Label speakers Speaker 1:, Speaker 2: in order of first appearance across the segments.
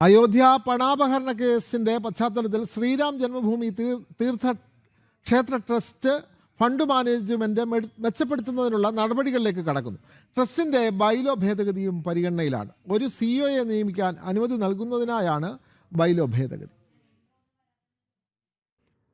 Speaker 1: അയോധ്യ പണാപഹരണ കേസിന്റെ പശ്ചാത്തലത്തിൽ Shriram Janmabhoomi Teerthkshetra trust fund management മെച്ചപ്പെടുത്തുന്നതിനുള്ള നടപടികളിലേക്ക് കടക്കുന്നു. ട്രസ്റ്റിന്റെ ബൈലോ ഭേദഗതിയും പരിഗണനയിലാണ്. ഒരു സിഇഒയെ നിയമിക്കാൻ അനുമതി നൽകുന്നതിനായാണ് ബൈലോ ഭേദഗതി.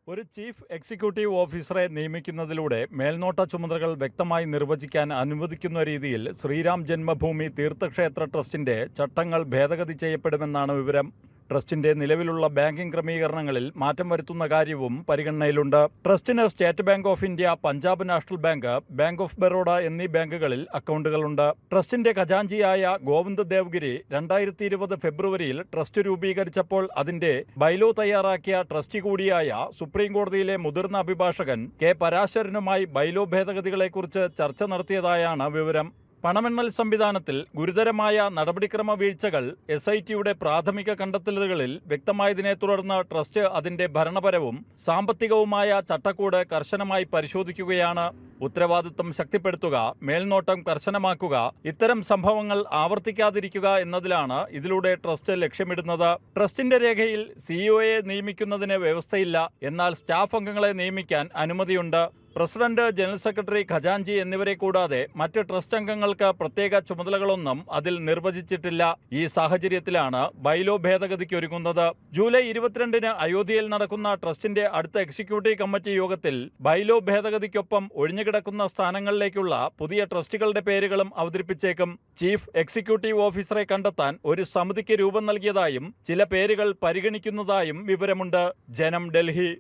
Speaker 2: ഒരു ചീഫ് എക്സിക്യൂട്ടീവ് ഓഫീസറെ നിയമിക്കുന്നതിലൂടെ മേൽനോട്ട ചുമതലകൾ വ്യക്തമായി നിർവചിക്കാൻ അനുവദിക്കുന്ന രീതിയിൽ ശ്രീരാം ജന്മഭൂമി തീർത്ഥക്ഷേത്ര ട്രസ്റ്റിന്റെ ചട്ടങ്ങൾ ഭേദഗതി ചെയ്യപ്പെടുമെന്നാണ് വിവരം. ട്രസ്റ്റിന്റെ നിലവിലുള്ള ബാങ്കിംഗ് ക്രമീകരണങ്ങളിൽ മാറ്റം വരുത്തുന്ന കാര്യവും പരിഗണനയിലുണ്ട്. ട്രസ്റ്റിന് State Bank of India, Punjab National Bank, Bank of Baroda എന്നീ ബാങ്കുകളിൽ അക്കൗണ്ടുകളുണ്ട്. ട്രസ്റ്റിന്റെ ഖജാൻജിയായ ഗോവിന്ദ് ദേവ്ഗിരി 2020 ഫെബ്രുവരിയിൽ ട്രസ്റ്റ് രൂപീകരിച്ചപ്പോൾ അതിന്റെ ബൈലോ തയ്യാറാക്കിയ ട്രസ്റ്റി കൂടിയായ സുപ്രീം കോടതിയിലെ മുതിർന്ന അഭിഭാഷകൻ കെ പരാശരനുമായി ബൈലോ ഭേദഗതികളെക്കുറിച്ച് ചർച്ച നടത്തിയതായാണ് വിവരം. പണമെണ്ണൽ സംവിധാനത്തിൽ ഗുരുതരമായ നടപടിക്രമ വീഴ്ചകൾ SITയുടെ പ്രാഥമിക കണ്ടെത്തലുകളിൽ വ്യക്തമായതിനെ തുടർന്ന് ട്രസ്റ്റ് അതിന്റെ ഭരണപരവും സാമ്പത്തികവുമായ ചട്ടക്കൂട് കർശനമായി പരിശോധിക്കുകയാണ്. ഉത്തരവാദിത്വം ശക്തിപ്പെടുത്തുക, മേൽനോട്ടം കർശനമാക്കുക, ഇത്തരം സംഭവങ്ങൾ ആവർത്തിക്കാതിരിക്കുക എന്നതിലാണ് ഇതിലൂടെ ട്രസ്റ്റ് ലക്ഷ്യമിടുന്നത്. ട്രസ്റ്റിന്റെ രേഖയിൽ സിഇഒയെ നിയമിക്കുന്നതിന് വ്യവസ്ഥയില്ല. എന്നാൽ സ്റ്റാഫ് അംഗങ്ങളെ നിയമിക്കാൻ അനുമതിയുണ്ട്. പ്രസിഡന്റ്, ജനറൽ സെക്രട്ടറി, ഖജാൻജി എന്നിവരെ കൂടാതെ മറ്റ് ട്രസ്റ്റ് അംഗങ്ങൾക്ക് പ്രത്യേക ചുമതലകളൊന്നും അതിൽ നിർവചിച്ചിട്ടില്ല. ഈ സാഹചര്യത്തിലാണ് ബൈലോ ഭേദഗതിക്ക് ഒരുങ്ങുന്നത്. ജൂലൈ 22-ന് അയോധ്യയിൽ നടക്കുന്ന ട്രസ്റ്റിന്റെ അടുത്ത എക്സിക്യൂട്ടീവ് കമ്മിറ്റി യോഗത്തിൽ ബൈലോ ഭേദഗതിക്കൊപ്പം ഒഴിഞ്ഞുകിടക്കുന്ന സ്ഥാനങ്ങളിലേക്കുള്ള പുതിയ ട്രസ്റ്റികളുടെ പേരുകളും അവതരിപ്പിച്ചേക്കും. ചീഫ് എക്സിക്യൂട്ടീവ് ഓഫീസറെ കണ്ടെത്താൻ ഒരു സമിതിക്ക് രൂപം നൽകിയതായും ചില പേരുകൾ പരിഗണിക്കുന്നതായും വിവരമുണ്ട്. ജനം, ഡൽഹി.